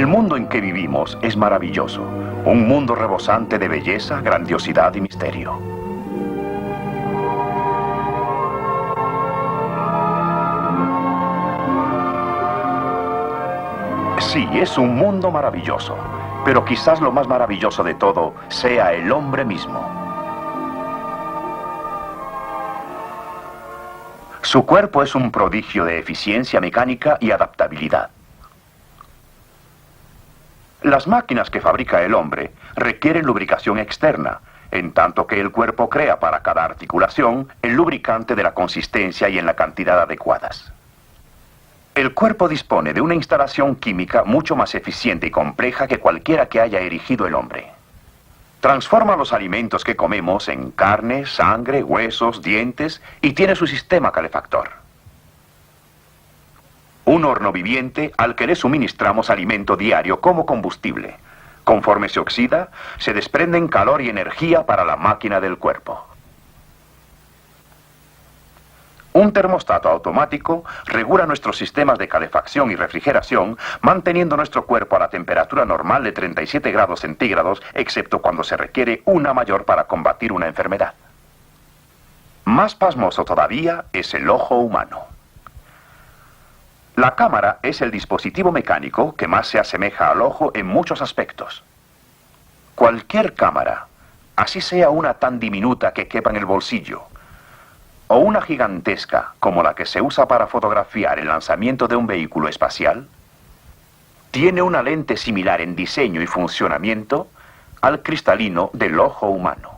mundo en que vivimos es maravilloso, un mundo rebosante de belleza, grandiosidad y misterio. Sí, es un mundo maravilloso, pero quizás lo más maravilloso de todo sea el hombre mismo. Su cuerpo es un prodigio de eficiencia mecánica y adaptabilidad. Las máquinas que fabrica el hombre requieren lubricación externa, en tanto que el cuerpo crea para cada articulación el lubricante de la consistencia y en la cantidad adecuadas. El cuerpo dispone de una instalación química mucho más eficiente y compleja que cualquiera que haya erigido el hombre. Transforma los alimentos que comemos en carne, sangre, huesos, dientes y tiene su sistema calefactor. Un horno viviente al que le suministramos alimento diario como combustible. Conforme se oxida, se desprenden calor y energía para la máquina del cuerpo. Un termostato automático regula nuestros sistemas de calefacción y refrigeración, manteniendo nuestro cuerpo a la temperatura normal de 37 grados centígrados, excepto cuando se requiere una mayor para combatir una enfermedad. Más pasmoso todavía es el ojo humano. La cámara es el dispositivo mecánico que más se asemeja al ojo en muchos aspectos. Cualquier cámara, así sea una tan diminuta que quepa en el bolsillo, o una gigantesca como la que se usa para fotografiar el lanzamiento de un vehículo espacial, tiene una lente similar en diseño y funcionamiento al cristalino del ojo humano.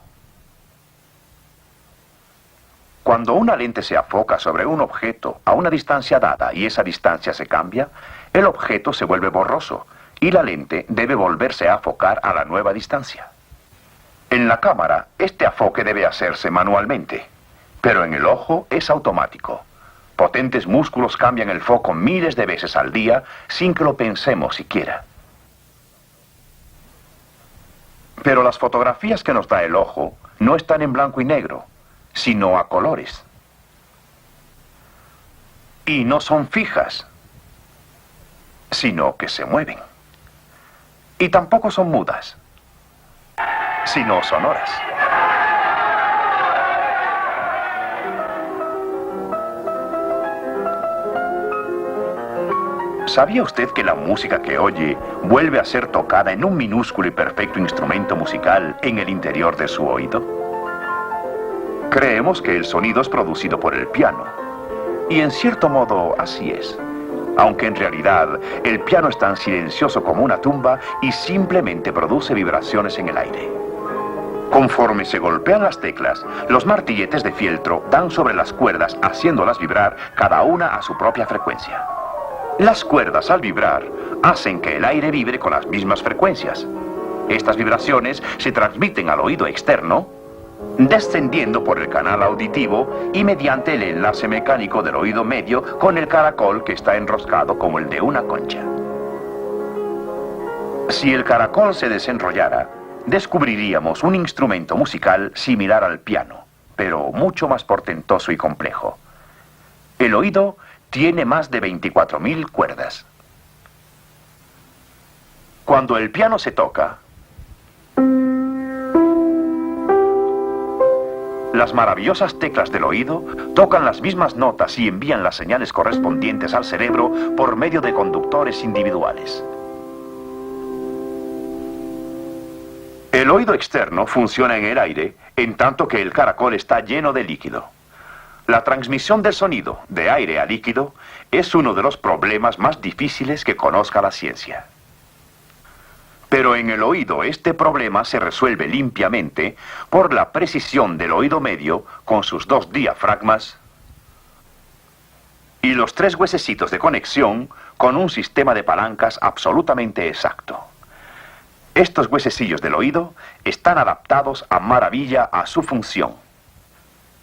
Cuando una lente se afoca sobre un objeto a una distancia dada y esa distancia se cambia, el objeto se vuelve borroso y la lente debe volverse a afocar a la nueva distancia. En la cámara, este afoque debe hacerse manualmente. Pero en el ojo es automático. Potentes músculos cambian el foco miles de veces al día sin que lo pensemos siquiera. Pero las fotografías que nos da el ojo no están en blanco y negro, sino a colores. Y no son fijas, sino que se mueven. Y tampoco son mudas, sino sonoras. ¿Sabía usted que la música que oye vuelve a ser tocada en un minúsculo y perfecto instrumento musical en el interior de su oído? Creemos que el sonido es producido por el piano. Y en cierto modo así es. Aunque en realidad el piano es tan silencioso como una tumba y simplemente produce vibraciones en el aire. Conforme se golpean las teclas, los martilletes de fieltro dan sobre las cuerdas haciéndolas vibrar cada una a su propia frecuencia. Las cuerdas, al vibrar, hacen que el aire vibre con las mismas frecuencias. Estas vibraciones se transmiten al oído externo, descendiendo por el canal auditivo y mediante el enlace mecánico del oído medio con el caracol que está enroscado como el de una concha. Si el caracol se desenrollara, descubriríamos un instrumento musical similar al piano, pero mucho más portentoso y complejo. El oído tiene más de 24.000 cuerdas. Cuando el piano se toca, las maravillosas teclas del oído tocan las mismas notas y envían las señales correspondientes al cerebro por medio de conductores individuales. El oído externo funciona en el aire, en tanto que el caracol está lleno de líquido. La transmisión del sonido de aire a líquido es uno de los problemas más difíciles que conozca la ciencia. Pero en el oído este problema se resuelve limpiamente por la precisión del oído medio con sus 2 diafragmas y los 3 huesecitos de conexión con un sistema de palancas absolutamente exacto. Estos huesecillos del oído están adaptados a maravilla a su función.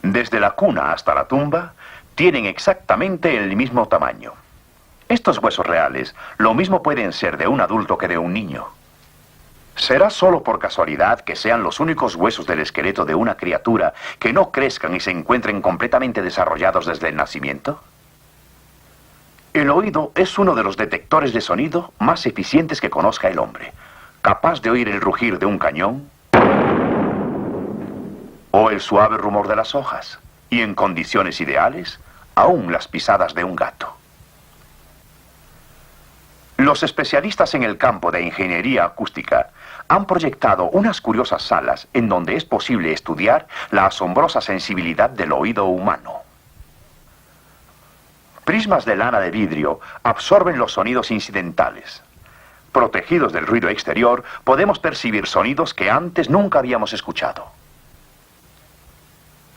Desde la cuna hasta la tumba, tienen exactamente el mismo tamaño. Estos huesos reales, lo mismo pueden ser de un adulto que de un niño. ¿Será solo por casualidad que sean los únicos huesos del esqueleto de una criatura que no crezcan y se encuentren completamente desarrollados desde el nacimiento? El oído es uno de los detectores de sonido más eficientes que conozca el hombre, capaz de oír el rugir de un cañón o el suave rumor de las hojas, y en condiciones ideales, aún las pisadas de un gato. Los especialistas en el campo de ingeniería acústica han proyectado unas curiosas salas en donde es posible estudiar la asombrosa sensibilidad del oído humano. Prismas de lana de vidrio absorben los sonidos incidentales. Protegidos del ruido exterior, podemos percibir sonidos que antes nunca habíamos escuchado.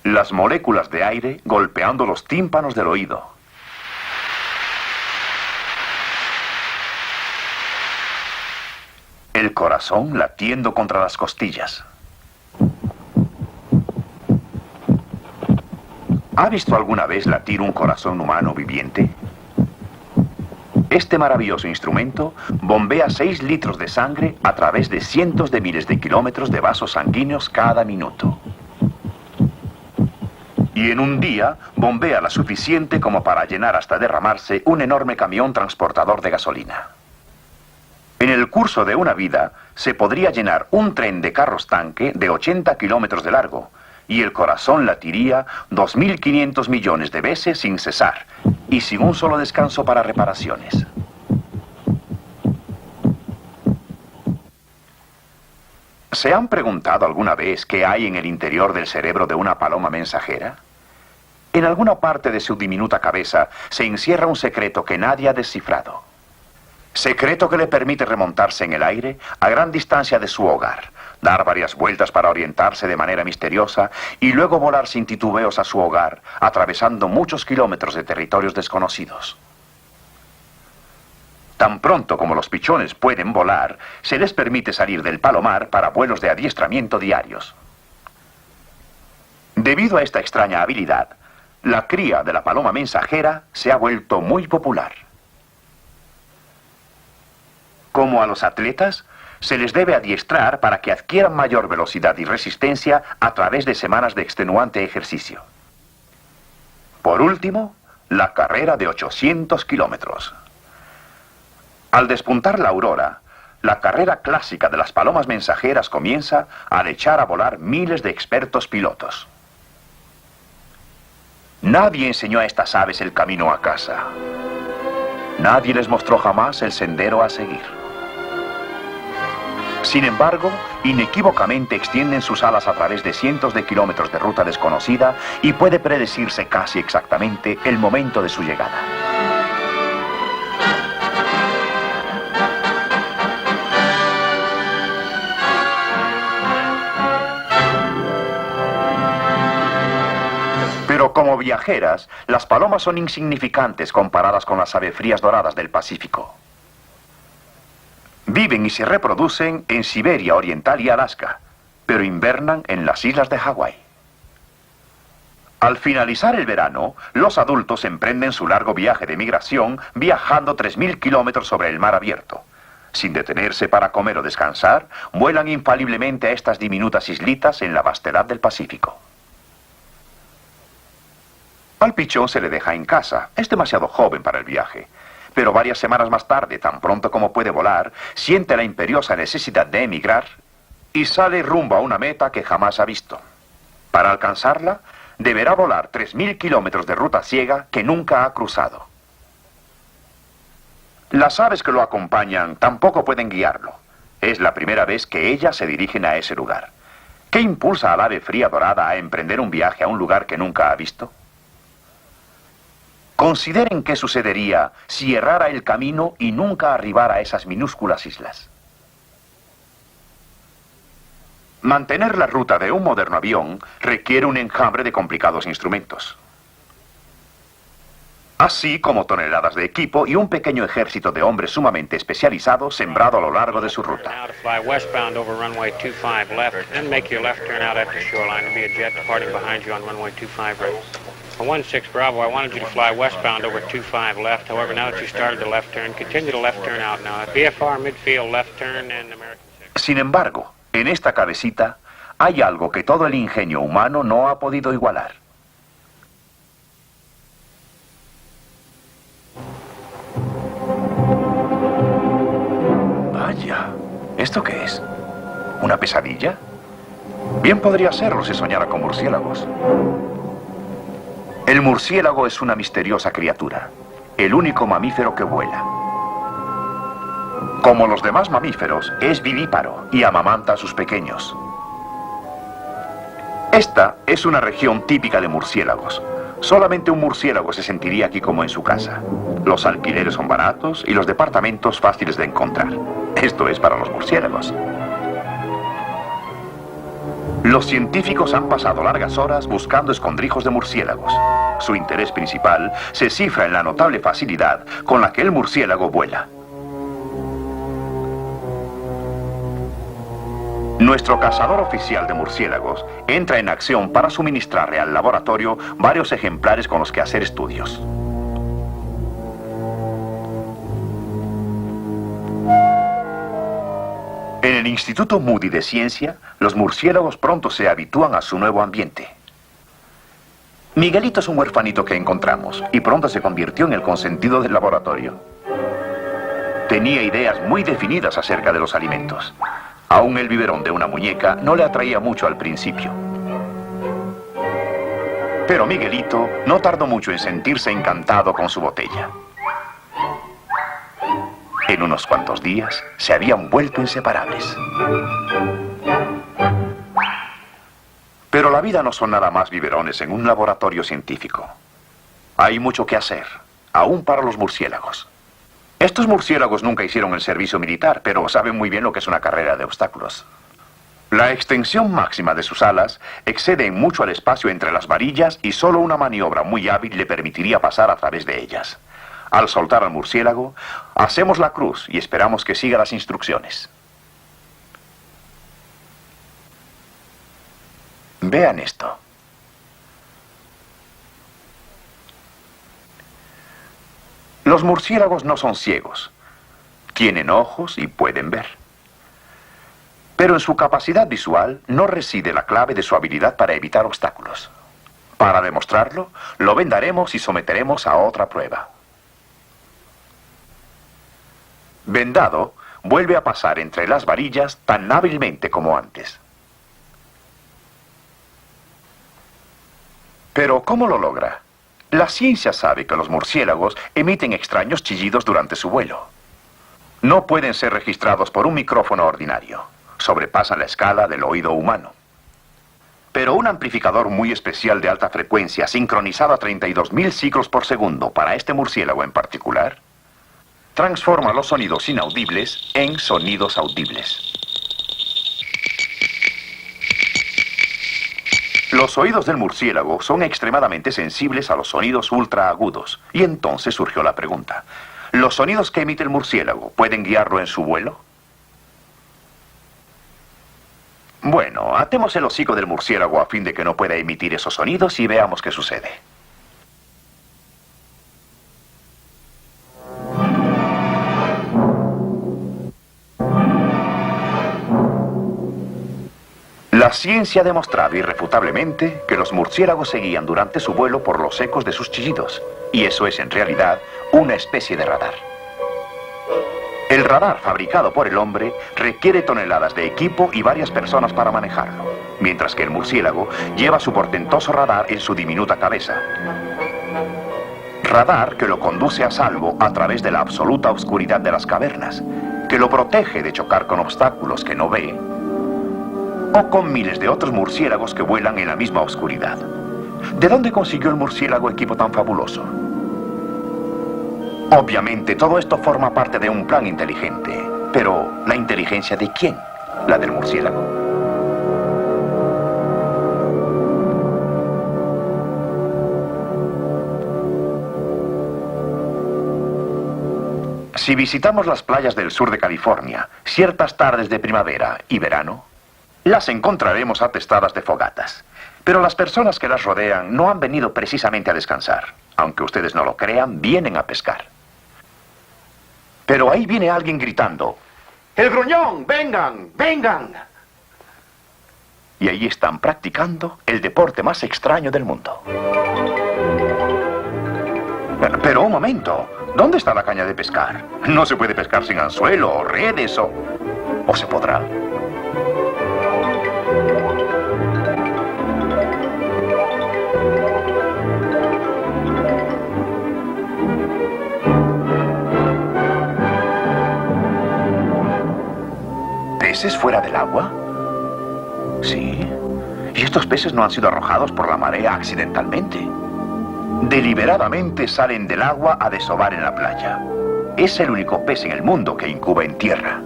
Las moléculas de aire golpeando los tímpanos del oído. El corazón latiendo contra las costillas. ¿Ha visto alguna vez latir un corazón humano viviente? Este maravilloso instrumento bombea 6 litros de sangre a través de cientos de miles de kilómetros de vasos sanguíneos cada minuto. Y en un día bombea la suficiente como para llenar hasta derramarse un enorme camión transportador de gasolina. En el curso de una vida se podría llenar un tren de carros tanque de 80 kilómetros de largo, y el corazón latiría 2.500 millones de veces sin cesar, y sin un solo descanso para reparaciones. ¿Se han preguntado alguna vez qué hay en el interior del cerebro de una paloma mensajera? En alguna parte de su diminuta cabeza se encierra un secreto que nadie ha descifrado. Secreto que le permite remontarse en el aire a gran distancia de su hogar, dar varias vueltas para orientarse de manera misteriosa y luego volar sin titubeos a su hogar, atravesando muchos kilómetros de territorios desconocidos. Tan pronto como los pichones pueden volar, se les permite salir del palomar para vuelos de adiestramiento diarios. Debido a esta extraña habilidad, la cría de la paloma mensajera se ha vuelto muy popular. Como a los atletas, se les debe adiestrar para que adquieran mayor velocidad y resistencia a través de semanas de extenuante ejercicio. Por último, la carrera de 800 kilómetros. Al despuntar la aurora, la carrera clásica de las palomas mensajeras comienza al echar a volar miles de expertos pilotos. Nadie enseñó a estas aves el camino a casa. Nadie les mostró jamás el sendero a seguir. Sin embargo, inequívocamente extienden sus alas a través de cientos de kilómetros de ruta desconocida y puede predecirse casi exactamente el momento de su llegada. Pero como viajeras, las palomas son insignificantes comparadas con las avefrías doradas del Pacífico. Viven y se reproducen en Siberia Oriental y Alaska, pero invernan en las islas de Hawái. Al finalizar el verano, los adultos emprenden su largo viaje de migración viajando 3.000 kilómetros sobre el mar abierto. Sin detenerse para comer o descansar, vuelan infaliblemente a estas diminutas islitas en la vastedad del Pacífico. Al pichón se le deja en casa, es demasiado joven para el viaje. Pero varias semanas más tarde, tan pronto como puede volar, siente la imperiosa necesidad de emigrar y sale rumbo a una meta que jamás ha visto. Para alcanzarla, deberá volar 3.000 kilómetros de ruta ciega que nunca ha cruzado. Las aves que lo acompañan tampoco pueden guiarlo. Es la primera vez que ellas se dirigen a ese lugar. ¿Qué impulsa al ave fría dorada a emprender un viaje a un lugar que nunca ha visto? Consideren qué sucedería si errara el camino y nunca arribara a esas minúsculas islas. Mantener la ruta de un moderno avión requiere un enjambre de complicados instrumentos, así como toneladas de equipo y un pequeño ejército de hombres sumamente especializados sembrado a lo largo de su ruta. On 16 Bravo, I wanted you to fly westbound over 25 left. However, now that you started the left turn, continue the left turn out now. VFR midfield left turn and American 6. Sin embargo, en esta cabecita hay algo que todo el ingenio humano no ha podido igualar. ¿Esto qué es? ¿Una pesadilla? Bien podría serlo si soñara con murciélagos. El murciélago es una misteriosa criatura, el único mamífero que vuela. Como los demás mamíferos, es vivíparo y amamanta a sus pequeños. Esta es una región típica de murciélagos. Solamente un murciélago se sentiría aquí como en su casa. Los alquileres son baratos y los departamentos fáciles de encontrar. Esto es para los murciélagos. Los científicos han pasado largas horas buscando escondrijos de murciélagos. Su interés principal se cifra en la notable facilidad con la que el murciélago vuela. Nuestro cazador oficial de murciélagos entra en acción para suministrarle al laboratorio varios ejemplares con los que hacer estudios. En el Instituto Moody de Ciencia, los murciélagos pronto se habitúan a su nuevo ambiente. Miguelito es un huerfanito que encontramos y pronto se convirtió en el consentido del laboratorio. Tenía ideas muy definidas acerca de los alimentos. Aún el biberón de una muñeca no le atraía mucho al principio. Pero Miguelito no tardó mucho en sentirse encantado con su botella. En unos cuantos días se habían vuelto inseparables. Pero la vida no son nada más biberones en un laboratorio científico. Hay mucho que hacer, aún para los murciélagos. Estos murciélagos nunca hicieron el servicio militar, pero saben muy bien lo que es una carrera de obstáculos. La extensión máxima de sus alas excede en mucho al espacio entre las varillas y solo una maniobra muy hábil le permitiría pasar a través de ellas. Al soltar al murciélago, hacemos la cruz y esperamos que siga las instrucciones. Vean esto. Los murciélagos no son ciegos. Tienen ojos y pueden ver. Pero en su capacidad visual no reside la clave de su habilidad para evitar obstáculos. Para demostrarlo, lo vendaremos y someteremos a otra prueba. Vendado, vuelve a pasar entre las varillas tan hábilmente como antes. Pero, ¿cómo lo logra? La ciencia sabe que los murciélagos emiten extraños chillidos durante su vuelo. No pueden ser registrados por un micrófono ordinario. Sobrepasan la escala del oído humano. Pero un amplificador muy especial de alta frecuencia, sincronizado a 32.000 ciclos por segundo para este murciélago en particular, transforma los sonidos inaudibles en sonidos audibles. Los oídos del murciélago son extremadamente sensibles a los sonidos ultraagudos. Y entonces surgió la pregunta: ¿los sonidos que emite el murciélago pueden guiarlo en su vuelo? Bueno, atemos el hocico del murciélago a fin de que no pueda emitir esos sonidos y veamos qué sucede. La ciencia ha demostrado irrefutablemente que los murciélagos se guían durante su vuelo por los ecos de sus chillidos, y eso es en realidad una especie de radar. El radar fabricado por el hombre requiere toneladas de equipo y varias personas para manejarlo, mientras que el murciélago lleva su portentoso radar en su diminuta cabeza. Radar que lo conduce a salvo a través de la absoluta oscuridad de las cavernas, que lo protege de chocar con obstáculos que no ve, o con miles de otros murciélagos que vuelan en la misma oscuridad. ¿De dónde consiguió el murciélago equipo tan fabuloso? Obviamente, todo esto forma parte de un plan inteligente. Pero, ¿la inteligencia de quién? ¿La del murciélago? Si visitamos las playas del sur de California, ciertas tardes de primavera y verano, las encontraremos atestadas de fogatas. Pero las personas que las rodean no han venido precisamente a descansar. Aunque ustedes no lo crean, vienen a pescar. Pero ahí viene alguien gritando: ¡El gruñón! ¡Vengan! ¡Vengan! Y ahí están practicando el deporte más extraño del mundo. Pero un momento, ¿dónde está la caña de pescar? No se puede pescar sin anzuelo o redes o... ¿O se podrá? ¿Peces fuera del agua? Sí. Y estos peces no han sido arrojados por la marea accidentalmente. Deliberadamente salen del agua a desovar en la playa. Es el único pez en el mundo que incuba en tierra.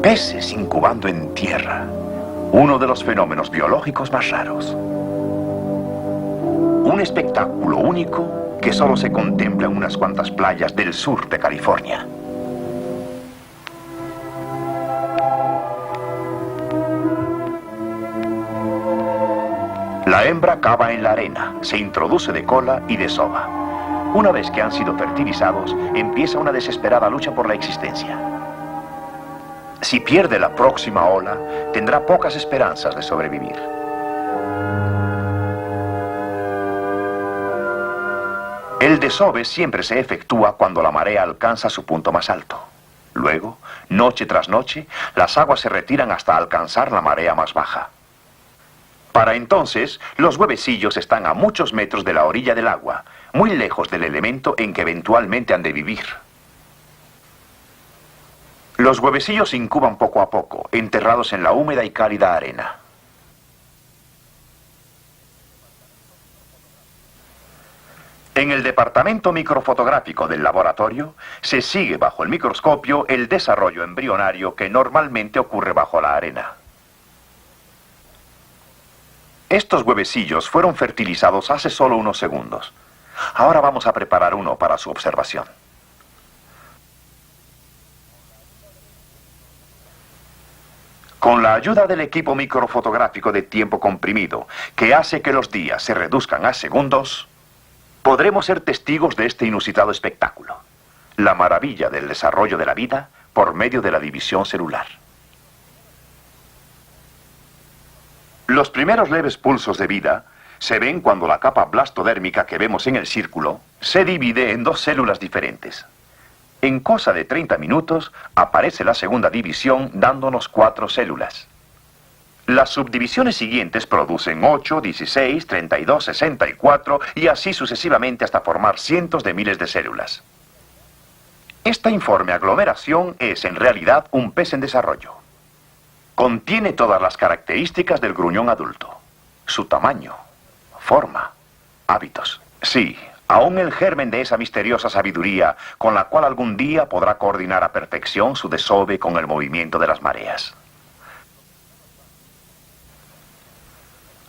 Peces incubando en tierra. Uno de los fenómenos biológicos más raros. Un espectáculo único que solo se contempla en unas cuantas playas del sur de California. La hembra cava en la arena, se introduce de cola y desova. Una vez que han sido fertilizados, empieza una desesperada lucha por la existencia. Si pierde la próxima ola, tendrá pocas esperanzas de sobrevivir. El desove siempre se efectúa cuando la marea alcanza su punto más alto. Luego, noche tras noche, las aguas se retiran hasta alcanzar la marea más baja. Para entonces, los huevecillos están a muchos metros de la orilla del agua, muy lejos del elemento en que eventualmente han de vivir. Los huevecillos incuban poco a poco, enterrados en la húmeda y cálida arena. En el departamento microfotográfico del laboratorio, se sigue bajo el microscopio el desarrollo embrionario que normalmente ocurre bajo la arena. Estos huevecillos fueron fertilizados hace solo unos segundos. Ahora vamos a preparar uno para su observación. Con la ayuda del equipo microfotográfico de tiempo comprimido, que hace que los días se reduzcan a segundos, podremos ser testigos de este inusitado espectáculo, la maravilla del desarrollo de la vida por medio de la división celular. Los primeros leves pulsos de vida se ven cuando la capa blastodérmica que vemos en el círculo se divide en dos células diferentes. En cosa de 30 minutos aparece la segunda división dándonos 4 células. Las subdivisiones siguientes producen 8, 16, 32, 64 y así sucesivamente hasta formar cientos de miles de células. Esta informe aglomeración es en realidad un pez en desarrollo. Contiene todas las características del gruñón adulto. Su tamaño, forma, hábitos. Sí, aún el germen de esa misteriosa sabiduría con la cual algún día podrá coordinar a perfección su desove con el movimiento de las mareas.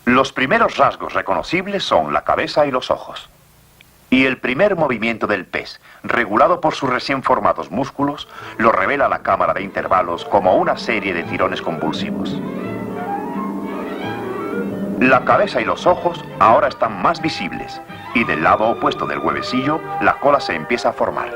Los primeros rasgos reconocibles son la cabeza y los ojos. Y el primer movimiento del pez, regulado por sus recién formados músculos, lo revela la cámara de intervalos como una serie de tirones convulsivos. La cabeza y los ojos ahora están más visibles, y del lado opuesto del huevecillo, la cola se empieza a formar.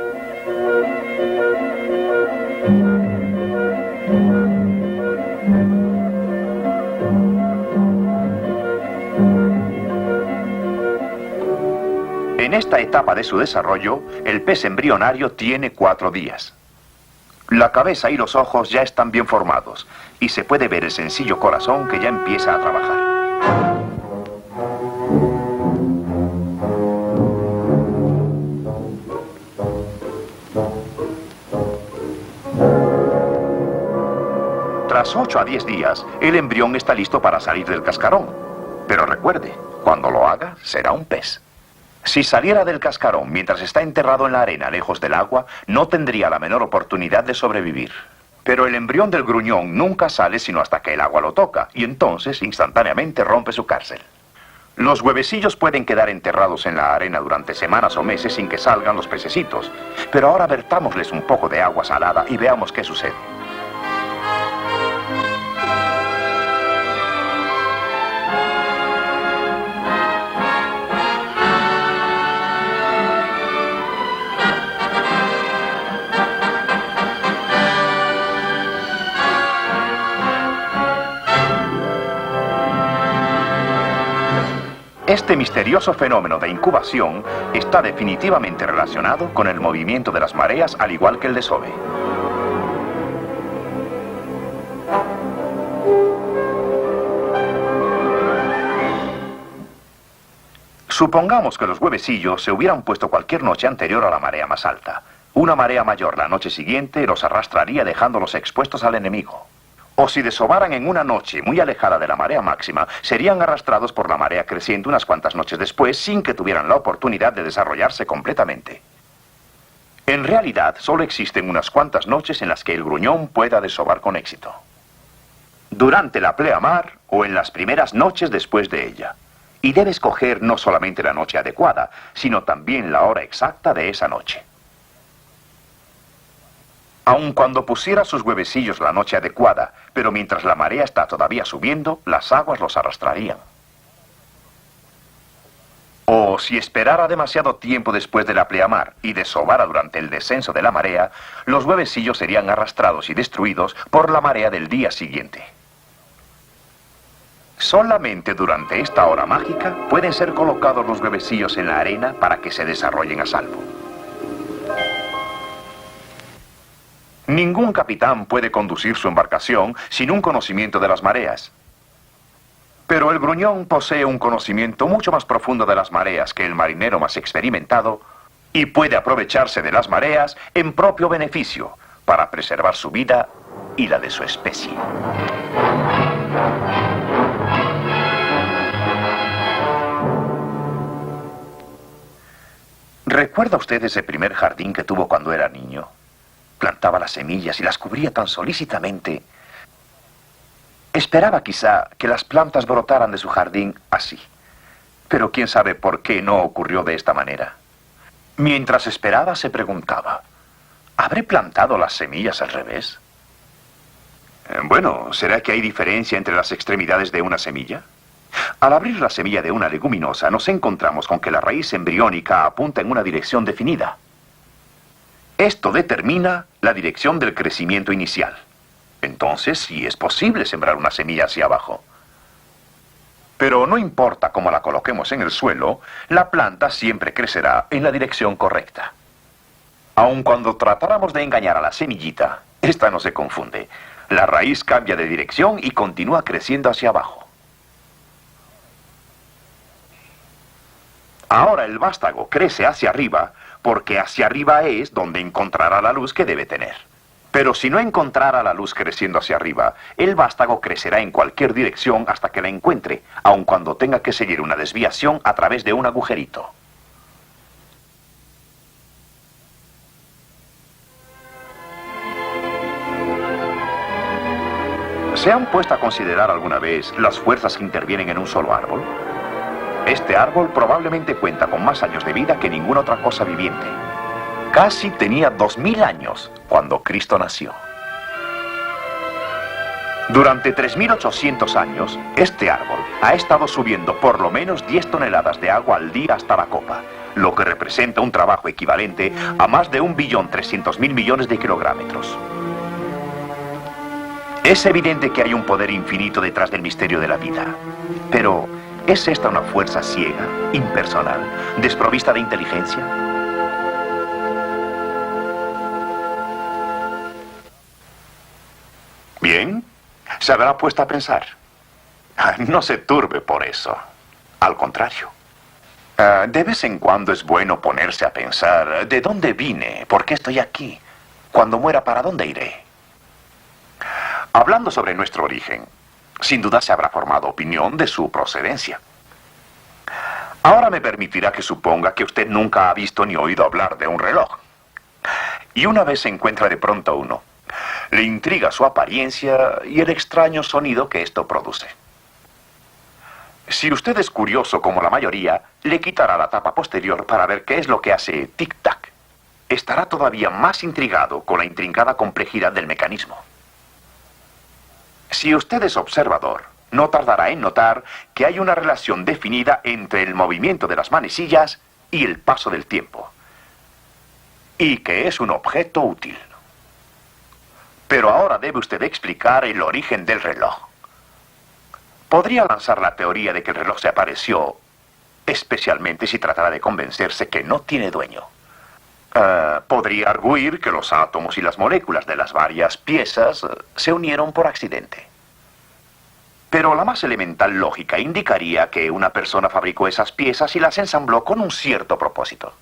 En esta etapa de su desarrollo, el pez embrionario tiene 4 días. La cabeza y los ojos ya están bien formados y se puede ver el sencillo corazón que ya empieza a trabajar. Tras 8 a 10 días, el embrión está listo para salir del cascarón. Pero recuerde, cuando lo haga, será un pez. Si saliera del cascarón mientras está enterrado en la arena lejos del agua, no tendría la menor oportunidad de sobrevivir. Pero el embrión del gruñón nunca sale sino hasta que el agua lo toca, y entonces instantáneamente rompe su cárcel. Los huevecillos pueden quedar enterrados en la arena durante semanas o meses sin que salgan los pececitos. Pero ahora vertámosles un poco de agua salada y veamos qué sucede. Este misterioso fenómeno de incubación está definitivamente relacionado con el movimiento de las mareas, al igual que el desove. Supongamos que los huevecillos se hubieran puesto cualquier noche anterior a la marea más alta. Una marea mayor la noche siguiente los arrastraría dejándolos expuestos al enemigo. O si desovaran en una noche muy alejada de la marea máxima, serían arrastrados por la marea creciente unas cuantas noches después sin que tuvieran la oportunidad de desarrollarse completamente. En realidad, solo existen unas cuantas noches en las que el gruñón pueda desovar con éxito. Durante la pleamar o en las primeras noches después de ella. Y debe escoger no solamente la noche adecuada, sino también la hora exacta de esa noche. Aun cuando pusiera sus huevecillos la noche adecuada, pero mientras la marea está todavía subiendo, las aguas los arrastrarían. O si esperara demasiado tiempo después de la pleamar y desovara durante el descenso de la marea, los huevecillos serían arrastrados y destruidos por la marea del día siguiente. Solamente durante esta hora mágica pueden ser colocados los huevecillos en la arena para que se desarrollen a salvo. Ningún capitán puede conducir su embarcación sin un conocimiento de las mareas. Pero el gruñón posee un conocimiento mucho más profundo de las mareas que el marinero más experimentado y puede aprovecharse de las mareas en propio beneficio para preservar su vida y la de su especie. ¿Recuerda usted ese primer jardín que tuvo cuando era niño? Plantaba las semillas y las cubría tan solícitamente. Esperaba quizá que las plantas brotaran de su jardín así. Pero quién sabe por qué no ocurrió de esta manera. Mientras esperaba se preguntaba, ¿habré plantado las semillas al revés? Bueno, ¿será que hay diferencia entre las extremidades de una semilla? Al abrir la semilla de una leguminosa, nos encontramos con que la raíz embriónica apunta en una dirección definida. Esto determina la dirección del crecimiento inicial. Entonces, sí es posible sembrar una semilla hacia abajo. Pero no importa cómo la coloquemos en el suelo, la planta siempre crecerá en la dirección correcta. Aun cuando tratáramos de engañar a la semillita, esta no se confunde. La raíz cambia de dirección y continúa creciendo hacia abajo. Ahora el vástago crece hacia arriba porque hacia arriba es donde encontrará la luz que debe tener. Pero si no encontrara la luz creciendo hacia arriba, el vástago crecerá en cualquier dirección hasta que la encuentre, aun cuando tenga que seguir una desviación a través de un agujerito. ¿Se han puesto a considerar alguna vez las fuerzas que intervienen en un solo árbol? Este árbol probablemente cuenta con más años de vida que ninguna otra cosa viviente. Casi tenía 2000 años cuando Cristo nació. Durante 3800 años, este árbol ha estado subiendo por lo menos 10 toneladas de agua al día hasta la copa, lo que representa un trabajo equivalente a más de 1.300.000 millones de kilogramos. Es evidente que hay un poder infinito detrás del misterio de la vida, pero ¿es esta una fuerza ciega, impersonal, desprovista de inteligencia? Bien, se habrá puesto a pensar. No se turbe por eso. Al contrario. De vez en cuando es bueno ponerse a pensar, ¿de dónde vine? ¿Por qué estoy aquí? Cuando muera, ¿para dónde iré? Hablando sobre nuestro origen, sin duda se habrá formado opinión de su procedencia. Ahora me permitirá que suponga que usted nunca ha visto ni oído hablar de un reloj. Y una vez se encuentra de pronto uno. Le intriga su apariencia y el extraño sonido que esto produce. Si usted es curioso como la mayoría, le quitará la tapa posterior para ver qué es lo que hace tic-tac. Estará todavía más intrigado con la intrincada complejidad del mecanismo. Si usted es observador, no tardará en notar que hay una relación definida entre el movimiento de las manecillas y el paso del tiempo. Y que es un objeto útil. Pero ahora debe usted explicar el origen del reloj. Podría lanzar la teoría de que el reloj se apareció especialmente si tratara de convencerse que no tiene dueño. Podría arguir que los átomos y las moléculas de las varias piezas se unieron por accidente. Pero la más elemental lógica indicaría que una persona fabricó esas piezas y las ensambló con un cierto propósito.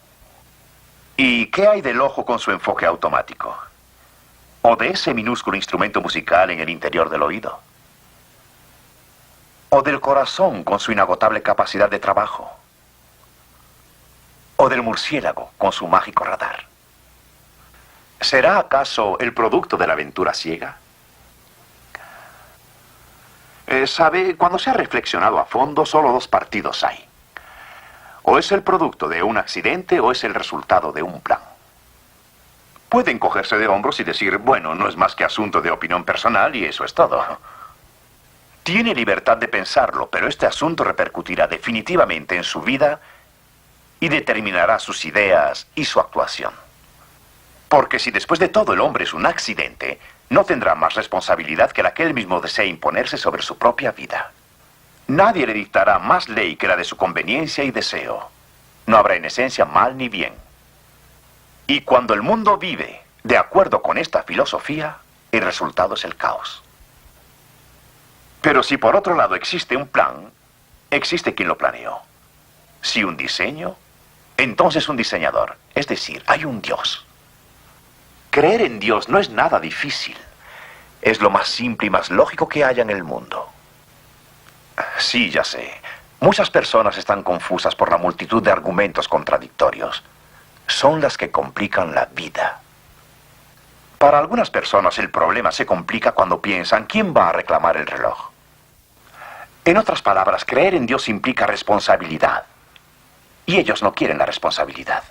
¿Y qué hay del ojo con su enfoque automático? ¿O de ese minúsculo instrumento musical en el interior del oído? ¿O del corazón con su inagotable capacidad de trabajo? ¿O del murciélago con su mágico radar? ¿Será acaso el producto de la aventura ciega? ¿Sabe? Cuando se ha reflexionado a fondo, solo dos partidos hay. O es el producto de un accidente o es el resultado de un plan. Pueden cogerse de hombros y decir, bueno, no es más que asunto de opinión personal y eso es todo. Tiene libertad de pensarlo, pero este asunto repercutirá definitivamente en su vida y determinará sus ideas y su actuación. Porque si después de todo el hombre es un accidente, no tendrá más responsabilidad que la que él mismo desee imponerse sobre su propia vida. Nadie le dictará más ley que la de su conveniencia y deseo. No habrá en esencia mal ni bien. Y cuando el mundo vive de acuerdo con esta filosofía, el resultado es el caos. Pero si por otro lado existe un plan, existe quien lo planeó. Si un diseño, entonces un diseñador. Es decir, hay un Dios. Creer en Dios no es nada difícil. Es lo más simple y más lógico que haya en el mundo. Sí, ya sé. Muchas personas están confusas por la multitud de argumentos contradictorios. Son las que complican la vida. Para algunas personas el problema se complica cuando piensan quién va a reclamar el reloj. En otras palabras, creer en Dios implica responsabilidad. Y ellos no quieren la responsabilidad.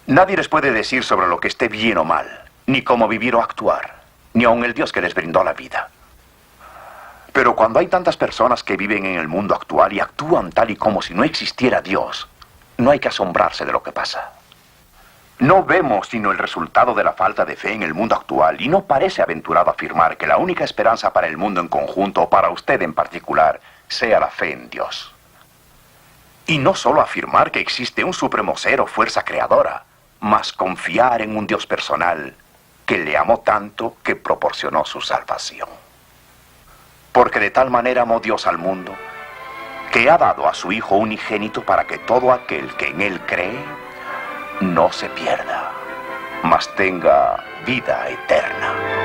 Nadie les puede decir sobre lo que esté bien o mal, ni cómo vivir o actuar, ni aun el Dios que les brindó la vida. Pero cuando hay tantas personas que viven en el mundo actual y actúan tal y como si no existiera Dios, no hay que asombrarse de lo que pasa. No vemos sino el resultado de la falta de fe en el mundo actual y no parece aventurado afirmar que la única esperanza para el mundo en conjunto o para usted en particular sea la fe en Dios. Y no solo afirmar que existe un supremo ser o fuerza creadora, mas confiar en un Dios personal que le amó tanto que proporcionó su salvación. Porque de tal manera amó Dios al mundo, que ha dado a su Hijo unigénito para que todo aquel que en Él cree no se pierda, mas tenga vida eterna.